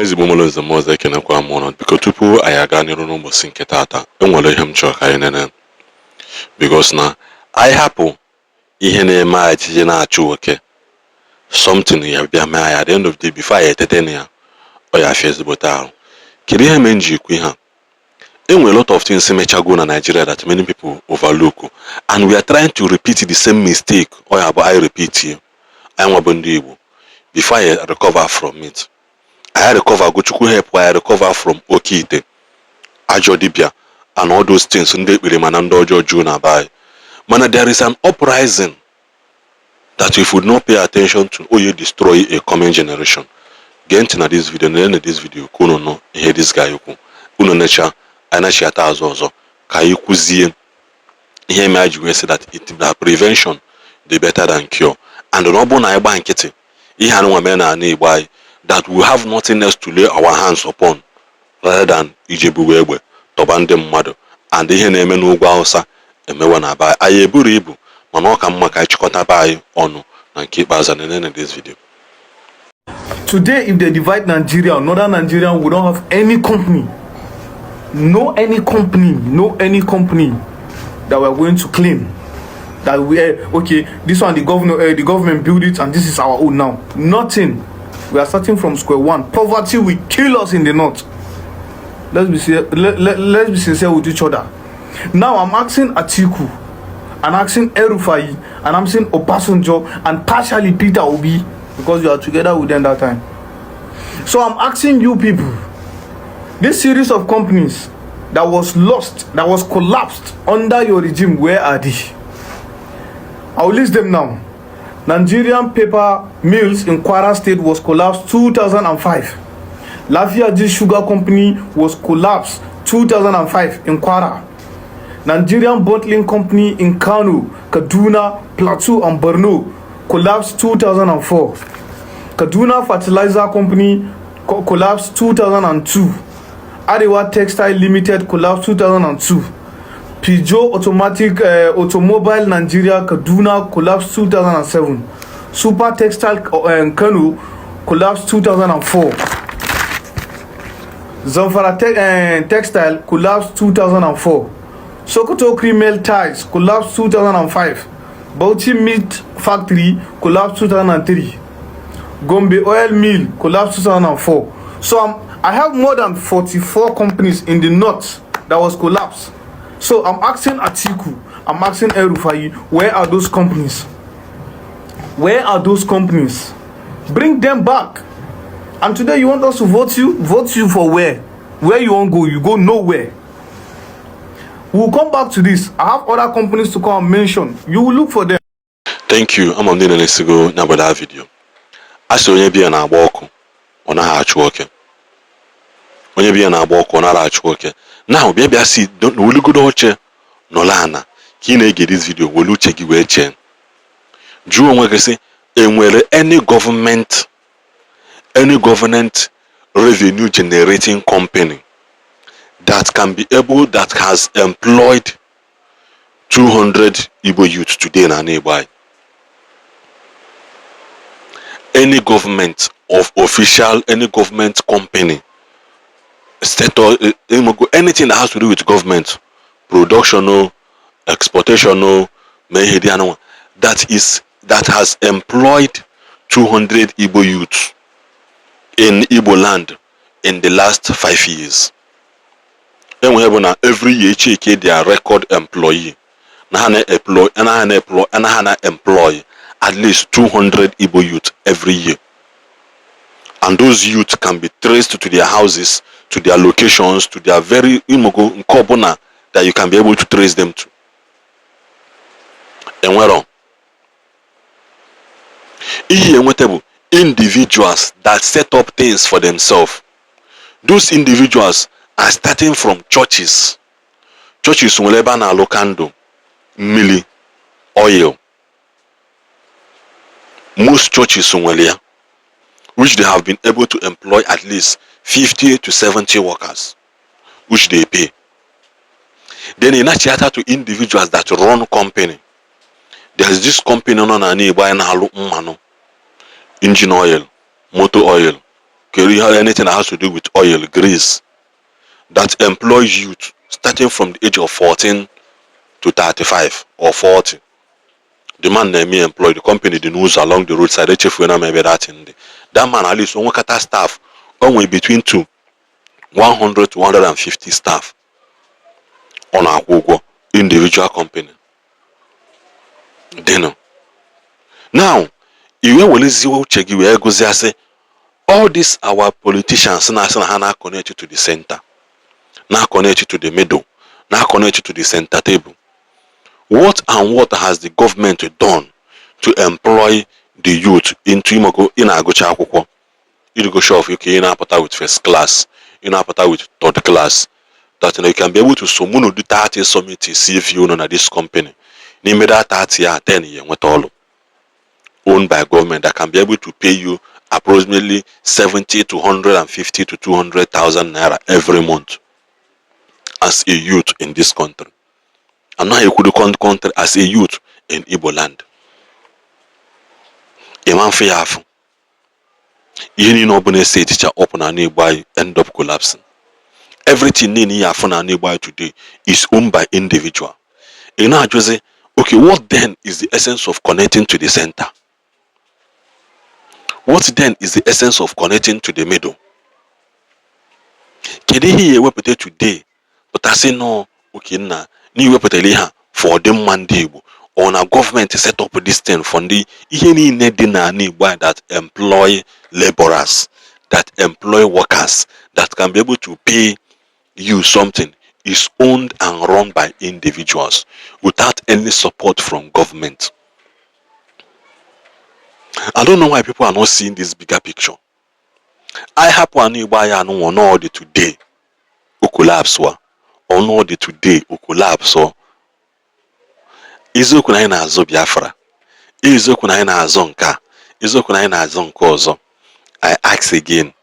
Ezigbo molo nze moze ekenekwa m ọnụ biko tupu anyị aga n'iru n'ụbọchị nke taata enwere ihe m chọrọ ka anyị nene because na anyị hapụ ihe na-eme anyị tije na-achụ oke something ya bịa mee anyị at the end of the day before anyị etete na ya ọ ya afịa ezigbote ahụ. Kedu ihe mere m ji ekwu ihe a? Enwere a lot of things mechago na Nigeria that many people overlook and we are trying to repeat the same mistake ọ ya bụ anyị repeat here anyị nwabụ ndị Igbo before I recover from it. I recover Gochukwu help I recover from Okite, Ajo Dibia, and all those things in the Manando Juna by. Man, there is an uprising that if we not pay attention to, you destroy a coming generation. Get into this video, and in this video, Kuno no, hear this guy, Uno nature, and I share also. Kayukuzi, here imagine say that it prevention, the better than cure. And the noble Naiba and Kitty, he had one man and nearby. That we have nothing else to lay our hands upon rather than Ijebuwebe, Tobandem Mado, and the Heneme Nugausa, and Mewana by Ayeburibu, Manoka Maka Chikota by Ono, and keep us at the end of this video. Today, if they divide Nigeria, northern Nigeria, we don't have any company. No any company that we're going to claim that we okay, this one the government built it and this is our own now. Nothing. We are starting from square one. Poverty will kill us in the north. Let's be sincere with each other. Now I'm asking Atiku, I'm asking Erufai, and I'm asking Obasanjo, and partially Peter Obi, because you are together with them that time. So I'm asking you people, this series of companies that was lost, that was collapsed under your regime, where are they? I'll list them now. Nigerian paper mills in Kwara State was collapsed 2005. Lafiaji Sugar Company was collapsed 2005 in Kwara. Nigerian Bottling Company in Kano, Kaduna, Plateau and Borno collapsed 2004. Kaduna Fertilizer Company collapsed 2002. Arewa Textile Limited collapsed 2002. Peugeot Automobile Nigeria Kaduna collapsed 2007. Super Textile Kano collapsed 2004. Zamfara Textile collapsed 2004. Sokoto Creamel Ties collapsed 2005. Bauchi Meat Factory collapsed 2003. Gombe Oil Mill collapsed 2004. So I have more than 44 companies in the north that was collapsed. So I'm asking Atiku, I'm asking Erufai, where are those companies? Where are those companies? Bring them back. And today you want us to vote you? Vote you for where? Where you won't go? You go nowhere. We'll come back to this. I have other companies to come and mention. You will look for them. Thank you. I'm on the next go now about that video. I saw you be an aboko on a hatch worker. When you be an aboko on a hatch worker. Now, baby, I see. Don't will you go to Nolana? Kine get this video. Will you check your chain? Drew on what say. And where any government revenue generating company that can be able that has employed 200 Igbo youth today in a nearby. Any government of official, any government company. State or anything that has to do with government, production, exportation, that has employed 200 Igbo youths in Igbo land in the last 5 years. And we have every year check their record employee. Employ at least 200 Igbo youth every year. And those youth can be traced to their houses, to their locations, to their very Nkobona that you can be able to trace them to. And where on? Individuals that set up things for themselves. Those individuals are starting from churches. Churches na lokando, mili, oil. Most churches which they have been able to employ at least 50 to 70 workers, which they pay. Then in a theater to individuals that run company. There's this company on an engine oil, motor oil, anything that has to do with oil, grease, that employs youth starting from the age of 14 to 35 or 40. The man may employ the company the news along the roadside. Maybe that man at least one kata staff only between 100 to 150 staff on a individual company. Then now you will check you go say all these our politicians now connect you to the center, now connect you to the middle, now connect you to the center table. What has the government done to employ the youth into in agocha akwụkwọ? You go show off, okay, you know, with first class, you know, with third class, that you can be able to summon the 30 summit CFU on this company. Name that 30 or 10 years with all owned by government that can be able to pay you approximately 70 to 150 to 200,000 naira every month as a youth in this country. And now you could country as a youth in Igbo land. A man for half. You know, when say teacher open and nearby end up collapsing. Everything in here for nearby today is owned by individual. You know, just say, okay, what then is the essence of connecting to the center? What then is the essence of connecting to the middle? Can they hear what today? But I say no, okay, now, ni we for them mandate or a government to set up this thing for the that employ laborers, that employ workers, that can be able to pay you something is owned and run by individuals without any support from government. I don't know why people are not seeing this bigger picture. I happen to buy an all the today who collapse or no the today who collapse or izoku na na azo Biafra, izoku na na azo nka, izoku na na azo nke ozo. I ask again,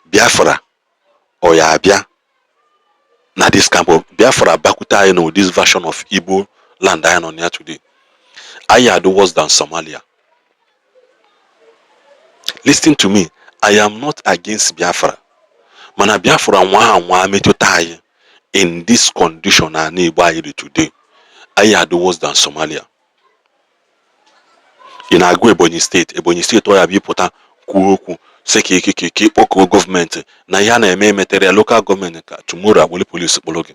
Biafra or ya abia na this camp of Biafra bakuta you know this version of Igbo land I on here today. I do worse than Somalia. Listen to me, I am not against Biafra. Mana Biafra nwa metutai in this condition and Igbo today. I do worse than Somalia. In Ebonyi State or Abipota Kuoku Seki Oko government Nayana material local government tomorrow will police bologi.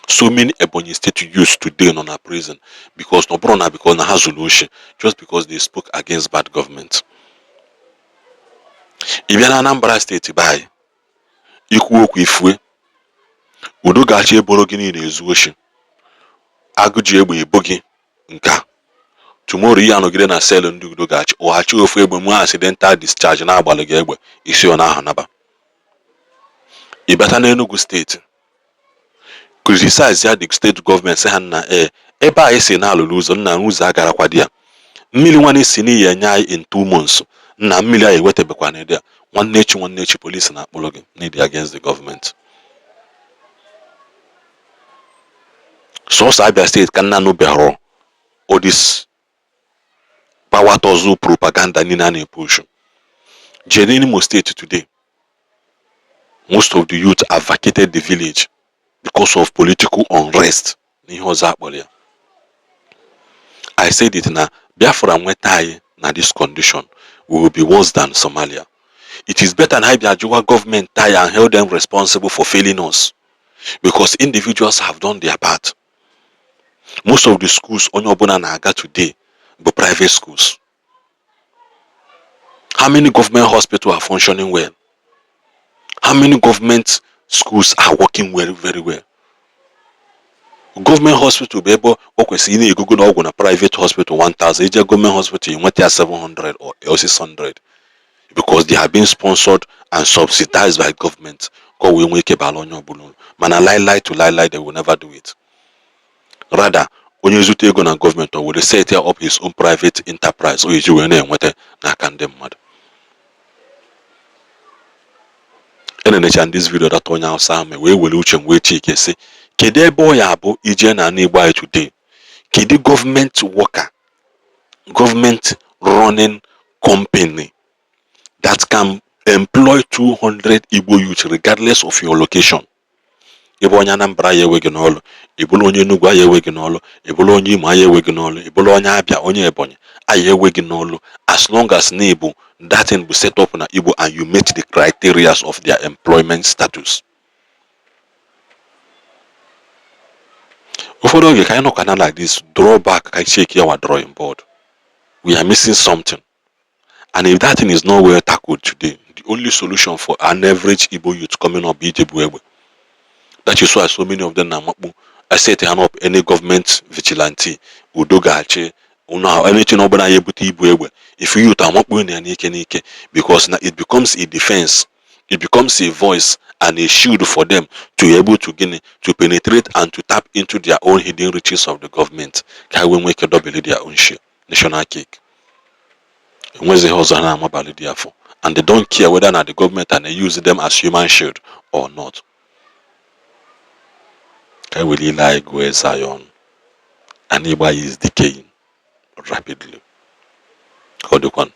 So many Ebonyi State used today on a prison because no brona because na hazulushi just because they spoke against bad government. Ibiana Anambra State by Ikuoku Ifwe Udogachi Bologi ni ezuoshi Aguji Egbe Bogi Nka. Tomorrow you are not getting a cell and do gatch or hatch of accidental discharge na balagwe isi on hanaba. Ibata Enugu State criticize the state government say na eba esi na aluluzo na uza agara kwadia. Mmili nwane si ni ya nyai in 2 months na mmili ayi wetebekwa na dia. One nature police na akpologi need against the government. So Abia State can na no behro all this power tozu propaganda nina na push. Jenini State today, most of the youth have vacated the village because of political unrest. I said it now. Biafra Mwetai na this condition we will be worse than Somalia. It is better than Ibiajuwa government tie and held them responsible for failing us because individuals have done their part. Most of the schools on Obona Naga today but private schools. How many government hospitals are functioning well? How many government schools are working well, very well? Government hospital be able to go na private hospital 1,000. Government hospital you want 700 or 600 because they have been sponsored and subsidized by government. Mana lie to lie, they will never do it. Rather, when you go na government or will set up his own private enterprise or you na condemn mad. And this video that on our Sam we will wait say Kede boy abo ije na nearby today. Kede government worker, government running company that can employ 200 Igbo youth regardless of your location. Ịbụ onye Anambra ya enweghị n'ọlụ, ịbụrụ onye Enugu ya enweghị n'ọlụ, ịbụrụ onye Imo ya enweghị n'ọlụ, ịbụrụ onye Abia, onye Ebonyi ya enweghị n'ọlụ, as long as na Igbo that thing bụ set up na Igbo and you meet the criteria of their employment status. Ụfọdụ oge ka anyị nọkwana like this, draw back, ka anyị check our drawing board. We are missing something. And if that thing is not well tackled today, the only solution for an average Igbo youth coming up is Ijebu. That is why so many of them are setting up any government vigilante, Udogache, anything over Igbo. If you are because now it becomes a defense, it becomes a voice and a shield for them to be able to penetrate and to tap into their own hidden riches of the government. Can we make a double their own share? National cake. And they don't care whether or not the government and they use them as human shield or not. I really like where Zion and Igbo is decaying rapidly. How do you want?